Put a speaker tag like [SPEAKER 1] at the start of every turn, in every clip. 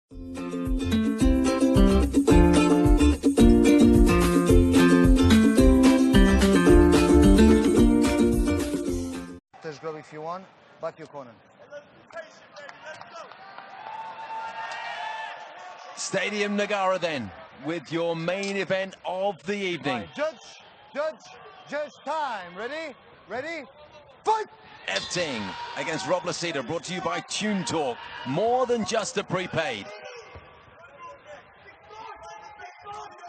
[SPEAKER 1] Glove if you want, back your corner.
[SPEAKER 2] Stadium Nagara then, with your main event of the evening.
[SPEAKER 1] Right, judge, time. Ready, fight!
[SPEAKER 2] Efting against Rob Lasita, brought to you by Tune Talk, more than just a prepaid.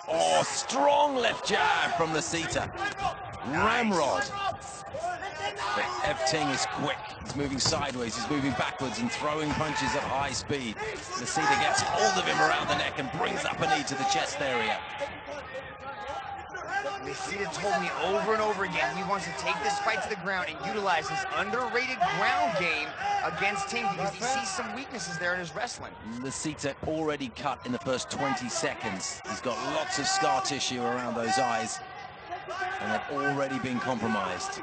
[SPEAKER 2] Oh, strong left jab from Lasita. Ramrod. But Efting is quick. He's moving sideways, he's moving backwards and throwing punches at high speed. Lasita gets hold of him around the neck and brings up a knee to the chest area.
[SPEAKER 3] Lasita told me over and over again he wants to take this fight to the ground and utilize his underrated ground game against Ting because he sees some weaknesses there in his wrestling.
[SPEAKER 2] Lasita already cut in the first 20 seconds. He's got lots of scar tissue around those eyes, and they've already been compromised.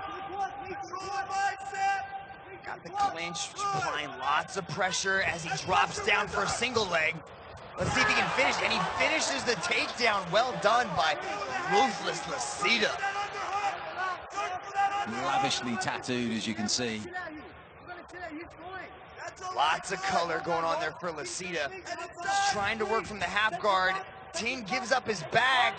[SPEAKER 3] Got the clinch, applying lots of pressure as he drops down for a single leg. Let's see if he can finish, and he finishes the takedown. Well done by ruthless Lasita.
[SPEAKER 2] Lavishly tattooed, as you can see.
[SPEAKER 3] Lots of color going on there for Lasita. Just trying to work from the half guard. Ting gives up his back.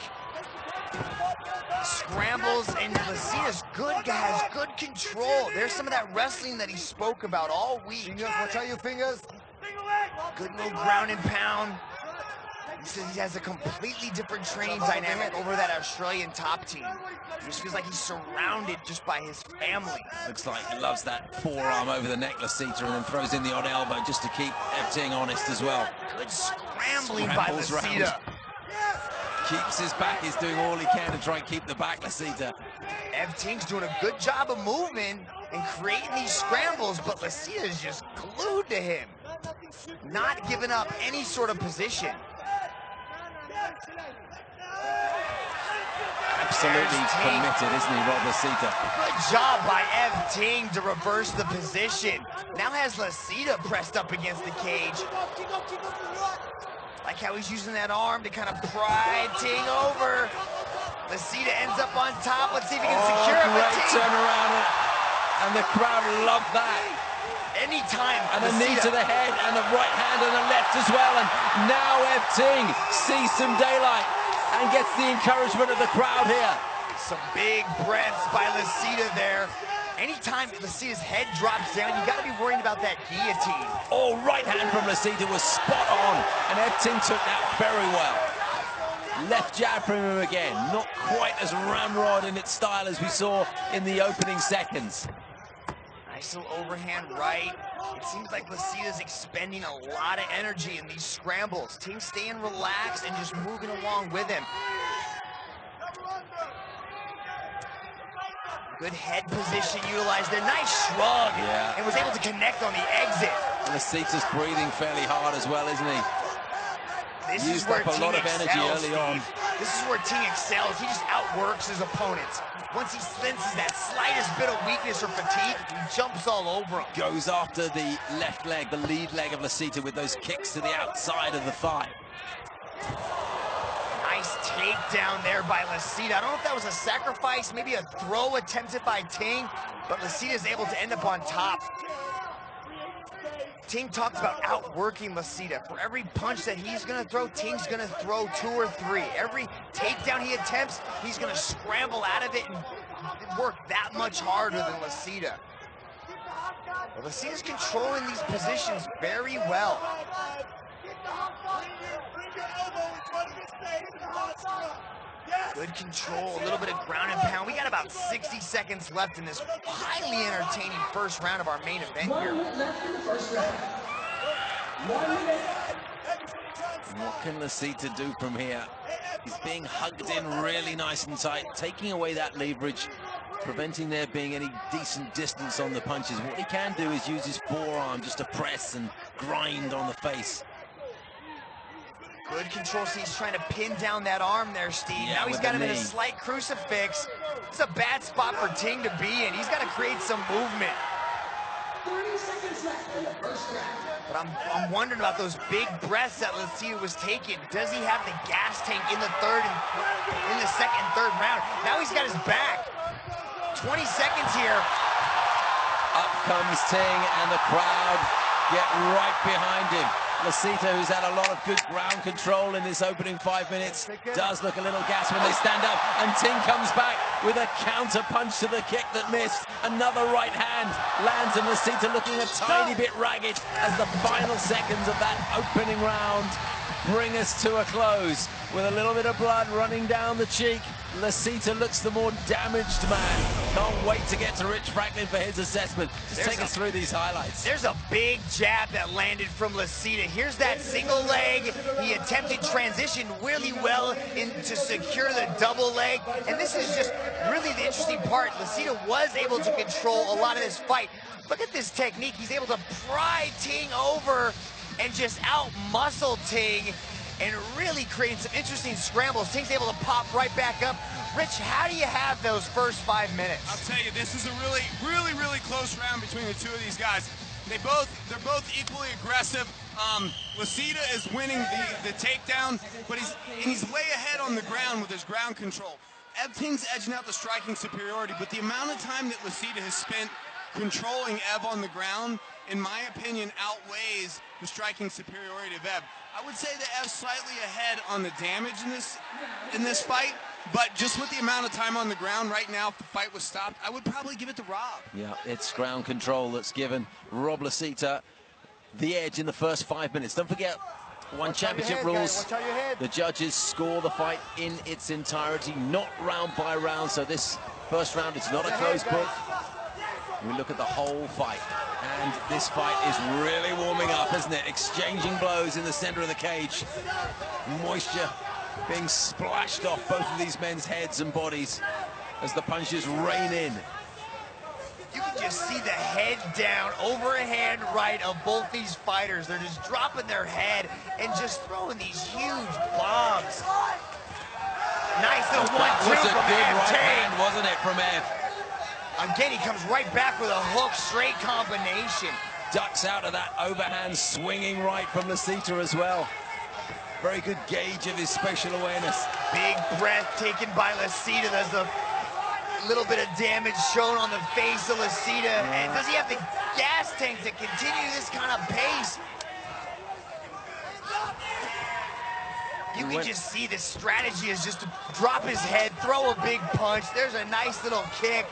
[SPEAKER 3] Scrambles, and Lasita's good, guys. Good control. There's some of that wrestling that he spoke about all week.
[SPEAKER 1] Fingers, watch out your fingers.
[SPEAKER 3] Good little ground and pound. He says he has a completely different training dynamic over that Australian top team. He just feels like he's surrounded just by his family.
[SPEAKER 2] Looks like he loves that forearm over the neck, Lasita, and then throws in the odd elbow just to keep Efting honest as well.
[SPEAKER 3] Good scrambling by Lasita.
[SPEAKER 2] Keeps his back, he's doing all he can to try and keep the back, Lasita.
[SPEAKER 3] Efting's doing a good job of moving and creating these scrambles, but Lasita is just glued to him. Not giving up any sort of position.
[SPEAKER 2] Absolutely committed, isn't he, Rob Lasita?
[SPEAKER 3] Good job by Efting to reverse the position. Now has Lasita pressed up against the cage. Like how he's using that arm to kind of pry Ting over. Lasita ends up on top. Let's see if he can secure it.
[SPEAKER 2] Great turnaround, and the crowd love that.
[SPEAKER 3] Anytime.
[SPEAKER 2] And a knee to the head, and a right hand and a left as well. And now Efting sees some daylight and gets the encouragement of the crowd here.
[SPEAKER 3] Some big breaths by Lasita there. Anytime Lasita's head drops down, you got to be worried about that guillotine.
[SPEAKER 2] Oh, right hand from Lasita was spot on, and Efting took that very well. Left jab from him again, not quite as ramrod in its style as we saw in the opening seconds.
[SPEAKER 3] Nice little overhand right. It seems like Lasita's expending a lot of energy in these scrambles. Ting staying relaxed and just moving along with him. Good head position utilized there. Nice shrug.
[SPEAKER 2] Yeah.
[SPEAKER 3] And was able to connect on the exit.
[SPEAKER 2] Lasita's breathing fairly hard as well, isn't he?
[SPEAKER 3] This
[SPEAKER 2] Used
[SPEAKER 3] is where
[SPEAKER 2] up a lot of energy early on.
[SPEAKER 3] This is where Ting excels. He just outworks his opponents. Once he senses that slightest bit of weakness or fatigue, he jumps all over him.
[SPEAKER 2] Goes after the left leg, the lead leg of Lasita with those kicks to the outside of the thigh.
[SPEAKER 3] Nice takedown there by Lasita. I don't know if that was a sacrifice, maybe a throw attempted by Ting, but Lasita is able to end up on top. Ting talks about outworking Lasita. For every punch that he's gonna throw, Ting's gonna throw 2 or 3. Every takedown he attempts, he's gonna scramble out of it and work that much harder than Lasita. But Lasita's controlling these positions very well. Good control, a little bit of ground and pound. We got about 60 seconds left in this highly entertaining first round of our main event here.
[SPEAKER 2] What can Lasita do from here? He's being hugged in really nice and tight, taking away that leverage, preventing there being any decent distance on the punches. What he can do is use his forearm just to press and grind on the face.
[SPEAKER 3] Good control. See, he's trying to pin down that arm there, Steve.
[SPEAKER 2] Yeah,
[SPEAKER 3] now he's got him in a slight crucifix. It's a bad spot for Ting to be in. He's got to create some movement. But I'm wondering about those big breaths that Lasita was taking. Does he have the gas tank in the second and third round? Now he's got his back. 20 seconds here.
[SPEAKER 2] Up comes Ting, and the crowd get right behind him. Lasita, who's had a lot of good ground control in this opening 5 minutes, does look a little gassed when they stand up, and Ting comes back with a counter punch to the kick that missed. Another right hand lands, and Lasita looking a tiny bit ragged as the final seconds of that opening round bring us to a close. With a little bit of blood running down the cheek, Lasita looks the more damaged man. Can't wait to get to Rich Franklin for his assessment. Just take us through these highlights.
[SPEAKER 3] There's a big jab that landed from Lasita. Here's that single leg. He attempted transition really well to secure the double leg. And this is just really the interesting part. Lasita was able to control a lot of this fight. Look at this technique. He's able to pry Ting over and just out-muscle Ting and really create some interesting scrambles. Ting's able to pop right back up. Rich, how do you have those first 5 minutes?
[SPEAKER 4] I'll tell you, this is a really close round between the two of these guys. They're both equally aggressive. Lasita is winning the takedown, but he's way ahead on the ground with his ground control. Ting's edging out the striking superiority, but the amount of time that Lasita has spent controlling Ev on the ground, in my opinion, outweighs the striking superiority of Ev. I would say that Ev's slightly ahead on the damage in this fight, but just with the amount of time on the ground right now, if the fight was stopped, I would probably give it to Rob.
[SPEAKER 2] Yeah, it's ground control that's given Rob Lasita the edge in the first 5 minutes. Don't forget, one championship rules, the judges score the fight in its entirety, not round by round, so this first round, it's not a closed book. We look at the whole fight, and this fight is really warming up, isn't it? Exchanging blows in the center of the cage. Moisture being splashed off both of these men's heads and bodies as the punches rain in.
[SPEAKER 3] You can just see the head down, overhand right of both these fighters. They're just dropping their head and just throwing these huge bombs. Nice little 1-2 from
[SPEAKER 2] That was a good right
[SPEAKER 3] Ting.
[SPEAKER 2] hand, wasn't it, from Ev?
[SPEAKER 3] Again, he comes right back with a hook, straight combination.
[SPEAKER 2] Ducks out of that overhand swinging right from Lasita as well. Very good gauge of his spatial awareness.
[SPEAKER 3] Big breath taken by Lasita. There's a little bit of damage shown on the face of Lasita. And does he have the gas tank to continue this kind of pace? You can just see the strategy is just to drop his head, throw a big punch. There's a nice little kick.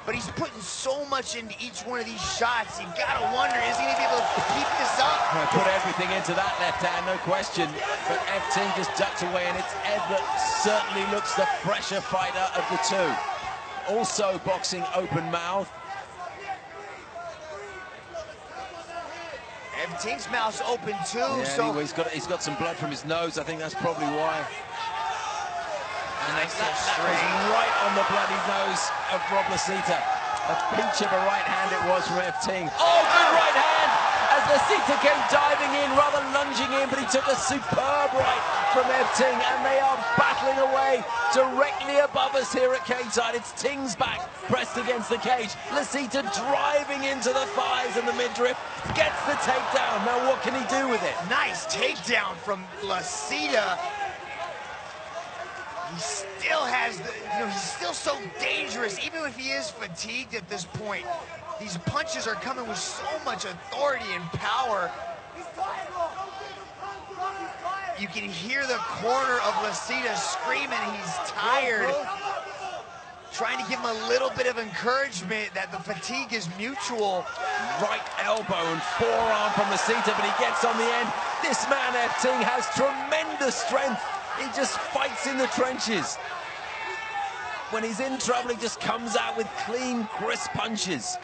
[SPEAKER 3] But he's putting so much into each one of these shots. You gotta wonder, is he gonna be able to keep this up?
[SPEAKER 2] Put everything into that left hand, no question. But Ev Ting just ducked away, and it's Ev that certainly looks the fresher fighter of the two. Also boxing open mouth.
[SPEAKER 3] Ev Ting's mouth's open too.
[SPEAKER 2] Yeah,
[SPEAKER 3] so
[SPEAKER 2] anyway, he's got some blood from his nose. I think that's probably why. And
[SPEAKER 3] nice
[SPEAKER 2] that was right on the bloody nose of Rob Lasita. A peach of a right hand it was from Ev Ting. Oh, good right hand! As Lasita came diving in, rather lunging in, but he took a superb right from Ev Ting, and they are battling away directly above us here at cage side. It's Ting's back pressed against the cage. Lasita driving into the thighs and the midriff, gets the takedown. Now what can he do with it?
[SPEAKER 3] nice takedown from Lasita. He still has the, he's still so dangerous, even if he is fatigued at this point. These punches are coming with so much authority and power. You can hear the corner of Lasita screaming he's tired. Trying to give him a little bit of encouragement that the fatigue is mutual.
[SPEAKER 2] Right elbow and forearm from Lasita, but he gets on the end. This man, Ev Ting, has tremendous strength. He just fights in the trenches. When he's in trouble, he just comes out with clean, crisp punches.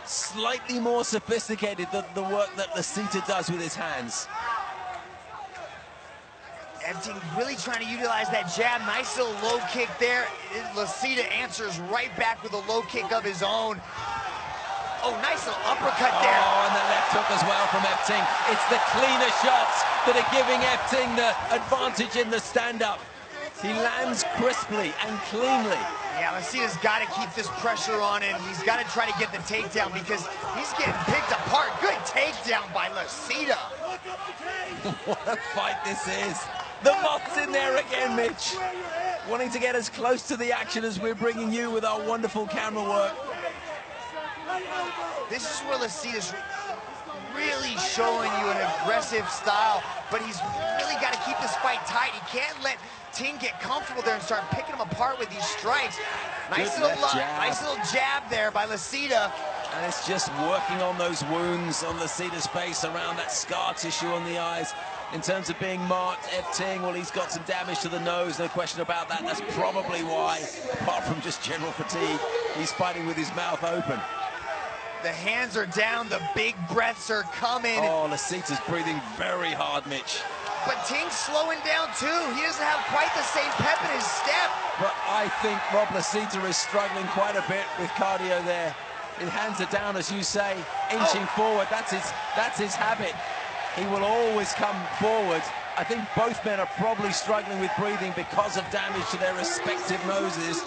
[SPEAKER 2] Slightly more sophisticated than the work that Lasita does with his hands.
[SPEAKER 3] Ev Ting really trying to utilize that jab. Nice little low kick there. Lasita answers right back with a low kick of his own. Oh, nice little uppercut there.
[SPEAKER 2] Oh, and the left hook as well from Ev Ting. It's the cleaner shots that are giving Ev Ting the advantage in the stand-up. He lands crisply and cleanly.
[SPEAKER 3] Yeah, Lasita's got to keep this pressure on him. He's got to try to get the takedown because he's getting picked apart. Good takedown by Lasita.
[SPEAKER 2] What a fight this is. The Moth's in there again, Mitch. Wanting to get as close to the action as we're bringing you with our wonderful camera work.
[SPEAKER 3] This is where Lasita's really showing you an aggressive style, but he's really got to keep this fight tight. He can't let Ting get comfortable there and start picking him apart with these strikes. Nice little jab there by Lasita.
[SPEAKER 2] And it's just working on those wounds on Lasita's face, around that scar tissue on the eyes. In terms of being marked, Ting, well, he's got some damage to the nose, no question about that. That's probably why, apart from just general fatigue, he's fighting with his mouth open.
[SPEAKER 3] The hands are down, the big breaths are coming.
[SPEAKER 2] Oh, Lasita's breathing very hard, Mitch.
[SPEAKER 3] But Ting's slowing down too. He doesn't have quite the same pep in his step.
[SPEAKER 2] But I think Rob Lasita is struggling quite a bit with cardio there. His hands are down, as you say, inching forward. That's his habit. He will always come forward. I think both men are probably struggling with breathing because of damage to their respective noses.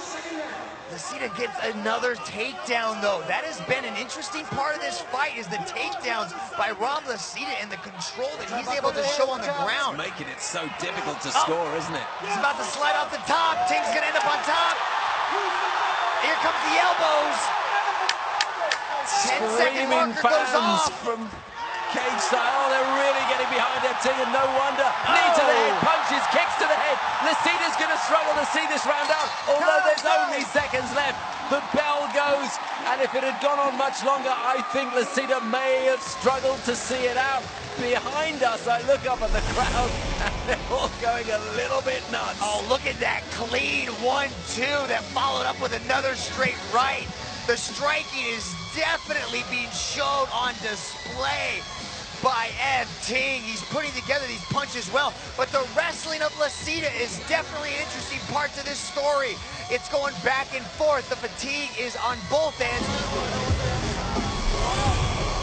[SPEAKER 3] Lasita gets another takedown, though. That has been an interesting part of this fight, is the takedowns by Rob Lasita and the control that he's able to show on the ground.
[SPEAKER 2] It's making it so difficult to score, isn't it?
[SPEAKER 3] He's about to slide off the top. Ting's gonna end up on top. Here comes the elbows. 10-second marker goes off.
[SPEAKER 2] From cage style. They're really getting behind Ting, and no wonder. Knee to the head, punches, kicks to the head. Lasita's going to struggle to see this round out, although there's only seconds left. The bell goes, and if it had gone on much longer, I think Lasita may have struggled to see it out. Behind us, I look up at the crowd, and they're all going a little bit nuts.
[SPEAKER 3] Oh, look at that clean 1-2 that followed up with another straight right. The striking is definitely being shown on display by Ting. He's putting together these punches well, but the wrestling of Lasita is definitely an interesting part to this story. It's going back and forth. The fatigue is on both ends.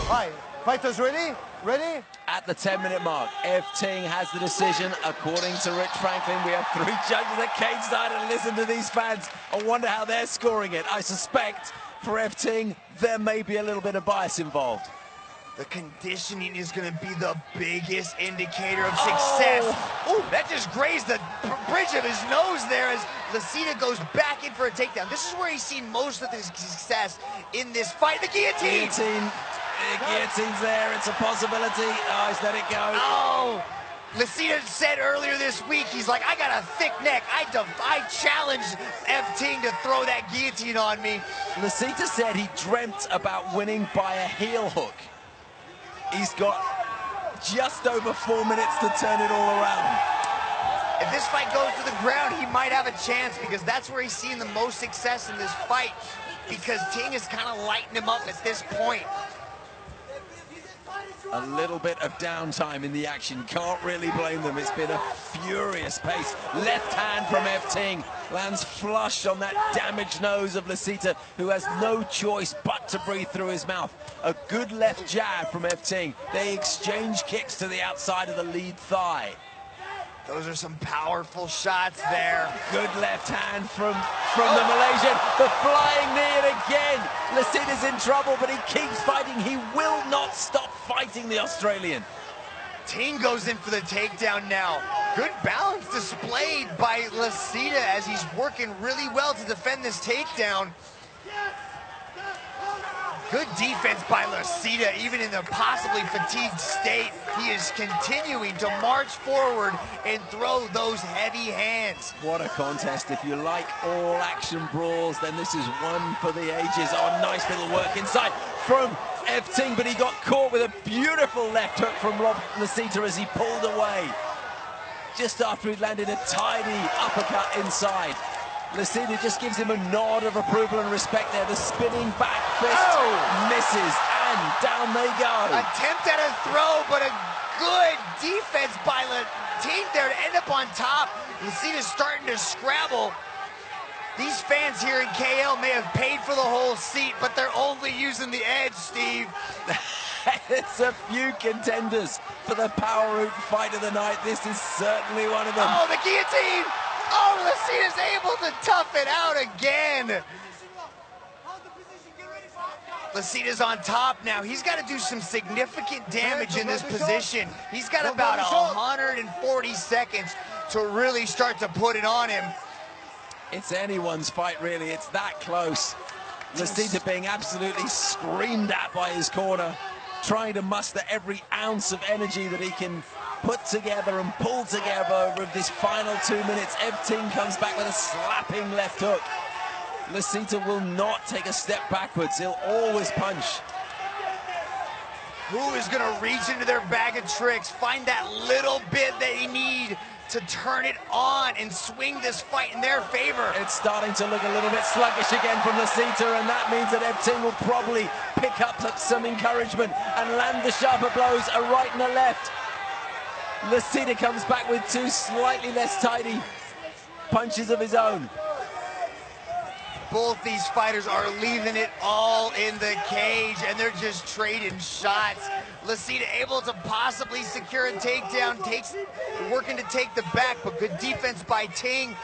[SPEAKER 1] Hi, fighters ready? Ready?
[SPEAKER 2] At the 10-minute mark, Ting has the decision. According to Rich Franklin, we have 3 judges at cage side, and listen to these fans. I wonder how they're scoring it. I suspect for Ting, there may be a little bit of bias involved.
[SPEAKER 3] The conditioning is going to be the biggest indicator of success. Oh, that just grazed the bridge of his nose there as Lasita goes back in for a takedown. This is where he's seen most of his success in this fight. The guillotine!
[SPEAKER 2] The guillotine's there. It's a possibility. Oh, he's let it go.
[SPEAKER 3] Oh! Lasita said earlier this week, he's like, I got a thick neck. I challenged Ting to throw that guillotine on me.
[SPEAKER 2] Lasita said he dreamt about winning by a heel hook. He's got just over 4 minutes to turn it all around.
[SPEAKER 3] If this fight goes to the ground, he might have a chance, because that's where he's seen the most success in this fight, because Ting is kind of lighting him up at this point.
[SPEAKER 2] A little bit of downtime in the action. Can't really blame them. It's been a furious pace. Left hand from Ting lands flush on that damaged nose of Lasita, who has no choice but to breathe through his mouth. A good left jab from Ting. They exchange kicks to the outside of the lead thigh.
[SPEAKER 3] Those are some powerful shots there.
[SPEAKER 2] Good left hand from the Malaysian. The flying knee, and again, Lasita's in trouble, but he keeps fighting. He will not stop fighting the Australian.
[SPEAKER 3] Ting goes in for the takedown now. Good balance displayed by Lasita as he's working really well to defend this takedown. Good defense by Lasita, even in a possibly fatigued state. He is continuing to march forward and throw those heavy hands.
[SPEAKER 2] What a contest. If you like all action brawls, then this is one for the ages. Oh, nice little work inside from Ting, but he got caught with a beautiful left hook from Rob Lasita as he pulled away. Just after he'd landed a tidy uppercut inside. Lasita just gives him a nod of approval and respect there. The spinning back fist misses, and down they go.
[SPEAKER 3] Attempt at a throw, but a good defense by Ting there to end up on top. Lasita's starting to scrabble. These fans here in KL may have paid for the whole seat, but they're only using the edge, Steve.
[SPEAKER 2] It's a few contenders for the Power Route fight of the night. This is certainly one of them.
[SPEAKER 3] Oh, the guillotine! Oh, Lasita's able to tough it out again. Lasita's on top now. He's got to do some significant damage in this position. He's got about 140 seconds to really start to put it on him.
[SPEAKER 2] It's anyone's fight, really. It's that close. Lasita being absolutely screamed at by his corner, trying to muster every ounce of energy that he can put together and pull together over this final 2 minutes. Ting comes back with a slapping left hook. Lasita will not take a step backwards. He'll always punch.
[SPEAKER 3] Who is going to reach into their bag of tricks, find that little bit that they need to turn it on and swing this fight in their favor?
[SPEAKER 2] It's starting to look a little bit sluggish again from Lasita, and that means that Ting will probably pick up some encouragement and land the sharper blows, a right and a left. Lasita comes back with two slightly less tidy punches of his own.
[SPEAKER 3] Both these fighters are leaving it all in the cage, and they're just trading shots. Lasita able to possibly secure a takedown, working to take the back, but good defense by Ting.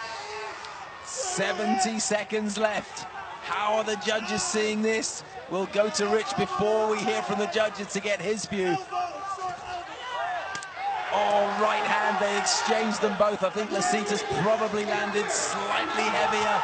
[SPEAKER 2] 70 seconds left. How are the judges seeing this? We'll go to Rich before we hear from the judges to get his view. Oh, right hand, they exchanged them both. I think Lasita's probably landed slightly heavier.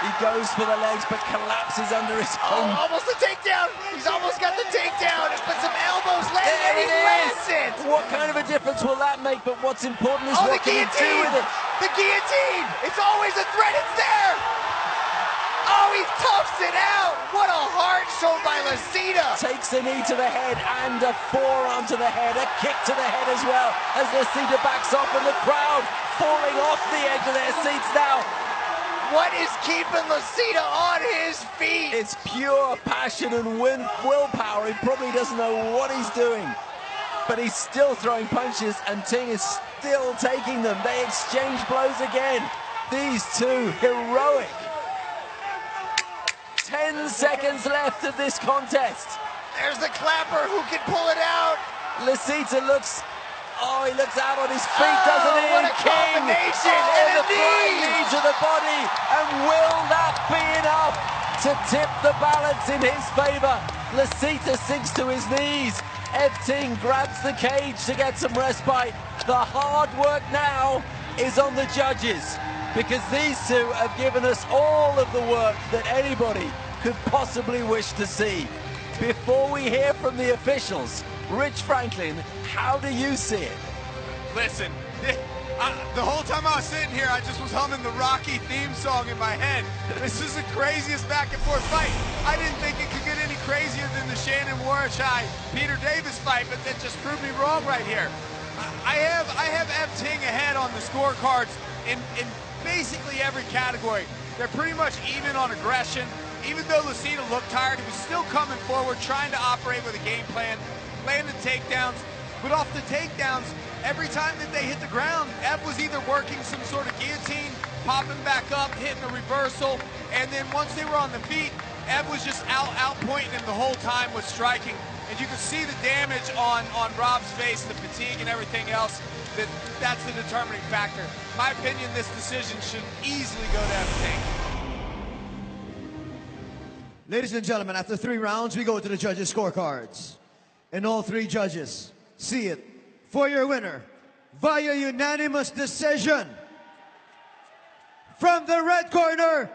[SPEAKER 2] He goes for the legs, but collapses under his own.
[SPEAKER 3] Oh, almost a takedown. He's almost got the takedown. But some elbows landing, and he lands it.
[SPEAKER 2] What kind of a difference will that make? But what's important is what can he do with it?
[SPEAKER 3] The guillotine. It's always a threat. It's there. Oh, he toughs it out. What a heart shown by Lasita.
[SPEAKER 2] Takes a knee to the head and a forearm to the head, a kick to the head as well, as Lasita backs off, and the crowd falling off the edge of their seats now.
[SPEAKER 3] What is keeping Lasita on his feet?
[SPEAKER 2] It's pure passion and willpower. He probably doesn't know what he's doing, but he's still throwing punches, and Ting is still taking them. They exchange blows again. These two, heroic. 10 seconds left of this contest.
[SPEAKER 3] There's the clapper. Who can pull it out?
[SPEAKER 2] Lasita looks... Oh, he looks out on his feet, doesn't he?
[SPEAKER 3] What a combination!
[SPEAKER 2] And
[SPEAKER 3] a
[SPEAKER 2] knee to the body. And will that be enough to tip the balance in his favor? Lasita sinks to his knees. Ting grabs the cage to get some respite. The hard work now is on the judges, because these two have given us all of the work that anybody could possibly wish to see. Before we hear from the officials, Rich Franklin, how do you see it?
[SPEAKER 4] Listen, the whole time I was sitting here, I just was humming the Rocky theme song in my head. This is the craziest back and forth fight. I didn't think it could get any crazier than the Shannon Warachai-Peter Davis fight, but that just proved me wrong right here. I have Ting ahead on the scorecards in basically every category. They're pretty much even on aggression. Even though Lasita looked tired, he was still coming forward, trying to operate with a game plan, landing takedowns. But off the takedowns, every time that they hit the ground, Ev was either working some sort of guillotine, popping back up, hitting a reversal, and then once they were on the feet, Ev was just out-pointing him the whole time with striking. And you can see the damage on Rob's face, the fatigue and everything else. That's the determining factor. In my opinion, this decision should easily go to Ting.
[SPEAKER 1] Ladies and gentlemen, after 3 rounds, we go to the judges' scorecards. And all 3 judges see it for your winner via unanimous decision. From the red corner,